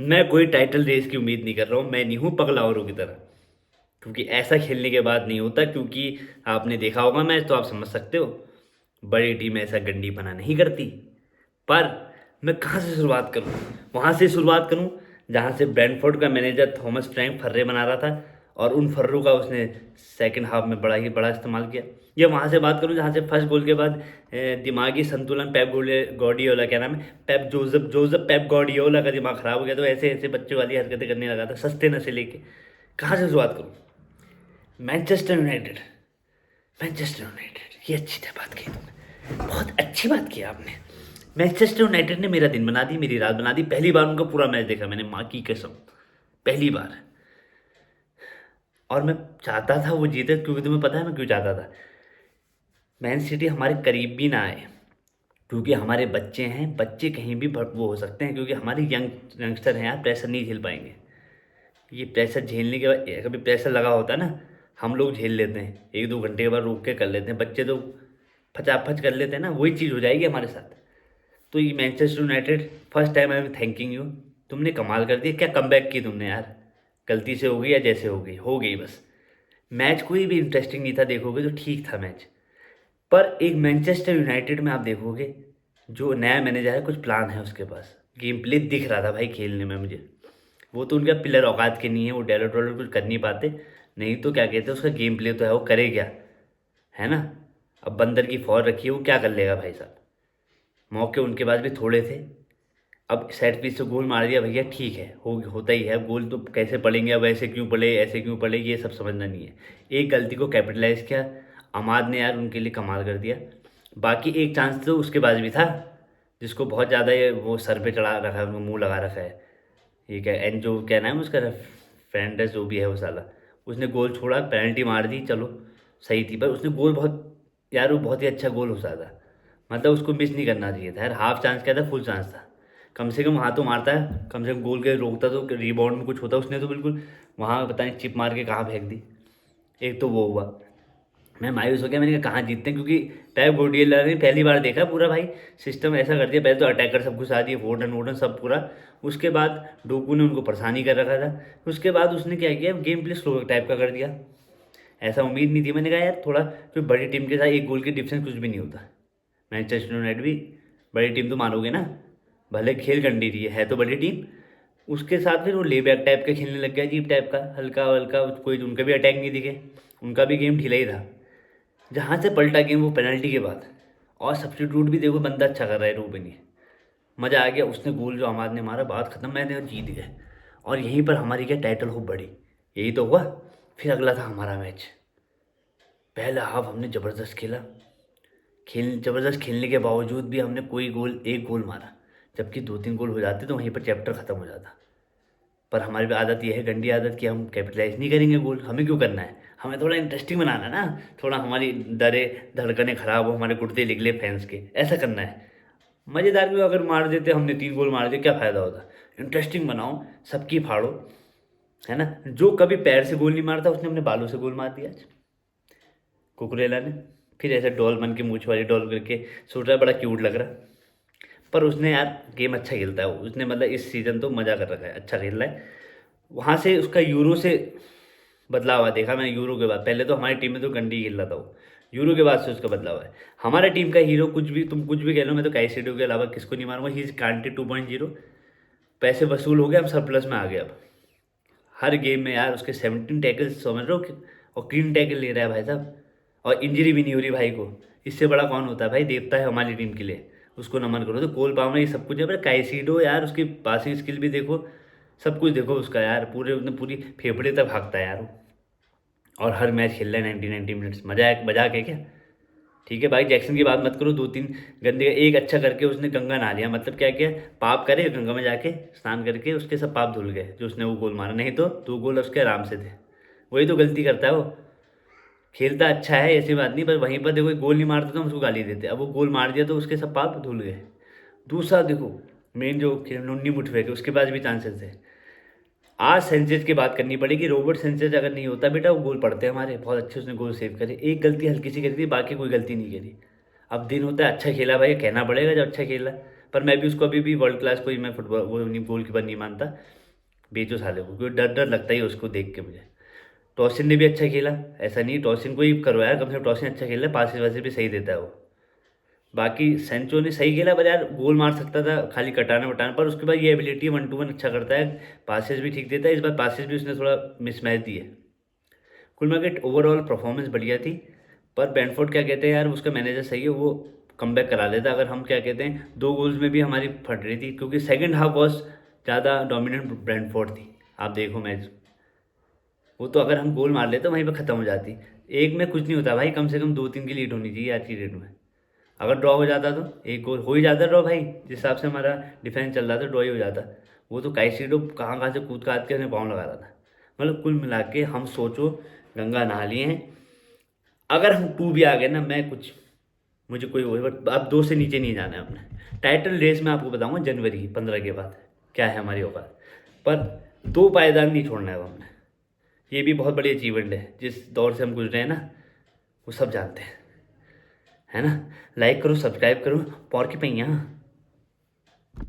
मैं कोई title race की उम्मीद नहीं कर रहा हूँ, मैं नहीं हूँ पगला औरों की तरह, क्योंकि ऐसा खेलने के बाद नहीं होता। क्योंकि आपने देखा होगा मैच तो आप समझ सकते हो, बड़ी टीम ऐसा गंदीपना नहीं करती। पर मैं कहाँ से शुरुआत करूँ? वहाँ से शुरुआत करूँ जहाँ से ब्रेंटफोर्ड का मैनेजर थॉमस फ्रैंक फर्रे बना रहा था और उन फर्रों का उसने सेकंड हाफ में बड़ा ही बड़ा इस्तेमाल किया। या वहाँ से बात करूँ जहाँ से फर्स्ट गोल के बाद दिमागी संतुलन पेप गॉर्डियोला, क्या नाम है, पेप जोसेफ जोसेफ पेप गॉर्डियोला का दिमाग खराब हो गया, तो ऐसे ऐसे बच्चों वाली हरकतें करने लगा था सस्ते नशे लेके। कहाँ से शुरुआत करूँ? मैनचेस्टर यूनाइटेड, मैनचेस्टर यूनाइटेड, ये अच्छी तरह बात की तुमने, बहुत अच्छी बात की आपने। मैनचेस्टर यूनाइटेड ने मेरा दिन बना दी, मेरी रात बना दी। पहली बार उनका पूरा मैच देखा मैंने, माँ की कसम, पहली बार। और मैं चाहता था वो जीते, क्योंकि तुम्हें पता है मैं क्यों चाहता था? मैन सिटी हमारे करीब भी ना आए, क्योंकि हमारे बच्चे हैं, बच्चे कहीं भी वो हो सकते हैं, क्योंकि हमारे यंगस्टर हैं यार, प्रेशर नहीं झेल पाएंगे। ये प्रेशर झेलने के बाद, कभी प्रेशर लगा होता है ना, हम लोग झेल लेते हैं, एक दो घंटे के बाद रोक के कर लेते हैं, बच्चे तो फचाफच कर लेते हैं ना, वही चीज़ हो जाएगी हमारे साथ। तो ये Manchester United, first time I am thanking you. तुमने कमाल कर दिया, क्या कमबैक की तुमने यार। गलती से हो गई या जैसे हो गई बस। मैच कोई भी इंटरेस्टिंग नहीं था, देखोगे तो ठीक था मैच। पर एक मैनचेस्टर यूनाइटेड में आप देखोगे, जो नया मैनेजर है कुछ प्लान है उसके पास, गेम प्ले दिख रहा था भाई खेलने में मुझे। वो तो उनका प्लेयर औकात के नहीं है, वो डेलोट वेलोट कुछ कर नहीं पाते। नहीं तो क्या कहते हैं, उसका गेम प्ले तो है, वो करे क्या, है ना। अब बंदर की फौज रखी है, वो क्या कर लेगा भाई साहब। मौके उनके पास भी थोड़े थे। अब सेट पीस से गोल मार दिया भैया, ठीक है, होता ही है, गोल तो कैसे पड़ेंगे, अब ऐसे क्यों पड़े ऐसे क्यों पड़े, ये सब समझना नहीं है। एक गलती को कैपिटलाइज किया अमाद ने यार, उनके लिए कमाल कर दिया। बाकी एक चांस तो उसके पास भी था, जिसको बहुत ज़्यादा ये वो सर पे चढ़ा रखा है, उनको मुंह लगा रखा है। ये क्या एनजो, क्या नाम है उसका, फेंडेस जो भी है वो साला, उसने गोल छोड़ा, पेनल्टी मार दी, चलो सही थी, पर उसने गोल बहुत, यार वो बहुत ही अच्छा गोल हो सकता था। मतलब उसको मिस नहीं करना चाहिए था यार, हाफ चांस क्या था, फुल चांस था। कम से कम वहाँ तो मारता है, कम से कम गोल के रोकता तो रिबाउंड में कुछ होता। उसने तो बिल्कुल वहाँ पता नहीं चिप मार के कहाँ फेंक दी। एक तो वो हुआ, मैं मायूस हो गया, मैंने कहा कहाँ जीतते हैं, क्योंकि पेप गार्डियोला ने पहली बार देखा पूरा भाई सिस्टम ऐसा कर दिया। पहले तो अटैकर सब घुसा दिए, फोर्डन वोर्डन सब पूरा। उसके बाद डोकू ने उनको परेशानी कर रखा था। उसके बाद उसने क्या किया, गेम प्ले स्लो टाइप का कर दिया। ऐसा उम्मीद नहीं थी, मैंने कहा यार थोड़ा, कोई बड़ी टीम के साथ एक गोल की डिफरेंस कुछ भी नहीं होता। मैनचेस्टर यूनाइटेड भी बड़ी टीम, तो मानोगे ना, भले खेल गंदी रही है तो बड़ी टीम। उसके साथ फिर वो ले बैक टाइप का खेलने लग गया, अजीब टाइप का, हल्का हल्का, कोई उनका भी अटैक नहीं दिखे, उनका भी गेम ढीला ही था। जहाँ से पलटा गेम वो पेनल्टी के बाद, और सब्स्टिट्यूट भी देखो बंदा अच्छा कर रहा है, रूबेनी, मज़ा आ गया। उसने गोल जो हमाद ने मारा, बात खत्म, मैंने जीत गए। और यहीं पर हमारी क्या टाइटल हो बढ़ी, यही तो हुआ। फिर अगला था हमारा मैच। पहला हाफ हमने ज़बरदस्त खेला, ज़बरदस्त खेलने के बावजूद भी हमने कोई गोल, एक गोल मारा। जबकि दो तीन गोल हो जाते तो वहीं पर चैप्टर ख़त्म हो जाता। पर हमारी भी आदत ये है, गंदी आदत, कि हम कैपिटलाइज नहीं करेंगे गोल। हमें क्यों करना है, हमें थोड़ा इंटरेस्टिंग बनाना है ना, थोड़ा हमारी दरे धड़कने खराब हो, हमारे कुर्ते निकले फैंस के, ऐसा करना है। मज़ेदार भी अगर मार देते, हमने तीन गोल मार दिए, क्या फ़ायदा होता। इंटरेस्टिंग बनाओ, सबकी फाड़ो, है ना। जो कभी पैर से गोल नहीं मारता, उसने अपने बालों से गोल मार दिया आज, कुकुरेला ने। फिर ऐसे डॉल बन के, मूछ वाली डॉल करके, सोच रहा है बड़ा क्यूट लग रहा। पर उसने यार गेम अच्छा खेलता है वो, उसने मतलब इस सीज़न तो मज़ा कर रखा है, अच्छा खेल रहा है। वहाँ से उसका यूरो से बदलाव है, देखा मैंने यूरो के बाद। पहले तो हमारी टीम में तो गंदी खेल रहा था वो, यूरो के बाद से उसका बदलाव है। हमारा टीम का हीरो, कुछ भी तुम कुछ भी कह लो, मैं तो कैसेडो के अलावा किसको नहीं मारूंगा। ही इज कांटे 2.0, पैसे वसूल हो गए, हम सरप्लस में आ गए अब। हर गेम में यार उसके 17 टैकल्स, समझ रहे हो और क्लीन टैकल ले रहा है भाई साहब, और इंजरी भी नहीं हो रही भाई को। इससे बड़ा कौन होता है भाई, देवता है हमारी टीम के लिए, उसको नमन करो। तो गोल पावना ये सब कुछ है, पर कैसीडो यार उसकी पासिंग स्किल भी देखो, सब कुछ देखो उसका यार, पूरे उसने पूरी फेफड़े तक भागता है यार वो। और हर मैच खेल रहा है 90 मिनट्स, मजाक है क्या। ठीक है भाई, जैक्सन की बात मत करो, दो तीन गंदे, एक अच्छा करके उसने गंगा नहा लिया, मतलब क्या क्या, पाप करे गंगा में जाके स्नान करके, उसके सब पाप धुल गए जो उसने वो गोल मारा। नहीं तो दो गोल उसके आराम से थे। वही तो गलती करता है वो। खेलता अच्छा है ऐसी बात नहीं, पर वहीं पर देखो गोल नहीं मारता तो हम उसको गाली देते, अब वो गोल मार दिया तो उसके सब पाप धुल गए। दूसरा देखो, मेन जो नुन्नी मुठभे के, उसके पास भी चांसेस थे। आज सेंचेज की बात करनी पड़ेगी, रॉबर्ट सेंचेज अगर नहीं होता बेटा, वो गोल पड़ते हमारे, बहुत अच्छे उसने गोल सेव करे। एक गलती हल्की सी करी थी, बाकी कोई गलती नहीं करी। अब दिन होता है, अच्छा खेला भाई, कहना पड़ेगा जब अच्छा खेला। पर मैं भी उसको अभी भी वर्ल्ड क्लास कोई मैं फुटबॉल वो नहीं गोलकीपर नहीं मानता, बेचो साले को, क्योंकि डर डर लगता ही है उसको देख के मुझे। टॉसिन ने भी अच्छा खेला, ऐसा नहीं टॉसिन को ही करवाया, कम से कम टॉसिन अच्छा खेला, पासेस वासेस भी सही देता है वो। बाकी सेंचो ने सही खेला, पर यार गोल मार सकता था खाली कटाना वटाना, पर उसके बाद ये एबिलिटी 1-2-1 अच्छा करता है, पासेस भी ठीक देता है, इस बार पासेस भी उसने थोड़ा मिसमैच दिए। कुल मिला के ओवरऑल परफॉर्मेंस बढ़िया थी। पर ब्रेंटफोर्ड क्या कहते हैं यार, उसका मैनेजर सही है, वो कमबैक करा लेता। अगर हम क्या कहते हैं 2 गोल्स में भी हमारी फट रही थी, क्योंकि सेकंड हाफ वॉज ज़्यादा डोमिनेंट ब्रेंटफोर्ड थी। आप देखो मैच, वो तो अगर हम गोल मार लेते तो वहीं पर ख़त्म हो जाती। एक में कुछ नहीं होता भाई, कम से कम 2-3 की लीड होनी चाहिए आज की डेट में। अगर ड्रॉ हो जाता तो एक गोल हो ही जाता ड्रॉ भाई, जिस हिसाब से हमारा डिफेंस चल रहा था ड्रॉ ही हो जाता। वो तो काइसीडो कहाँ कहाँ से कूद काद के उन्हें पाँव लगा रहा था। मतलब कुल मिला के हम सोचो, गंगा नहा लिए हैं, अगर हम 2 भी आ गए ना, मैं कुछ मुझे कोई वो बट अब 2 से नीचे नहीं जाना है अपने टाइटल रेस में। आपको बताऊंगा जनवरी 15 के बाद क्या है हमारी औकात, पर 2 पायदान नहीं छोड़ना है अब हमने। ये भी बहुत बड़ी अचीवमेंट है, जिस दौर से हम गुजरे हैं ना, वो सब जानते हैं, है ना। लाइक करो, सब्सक्राइब करो, पौर की पैया।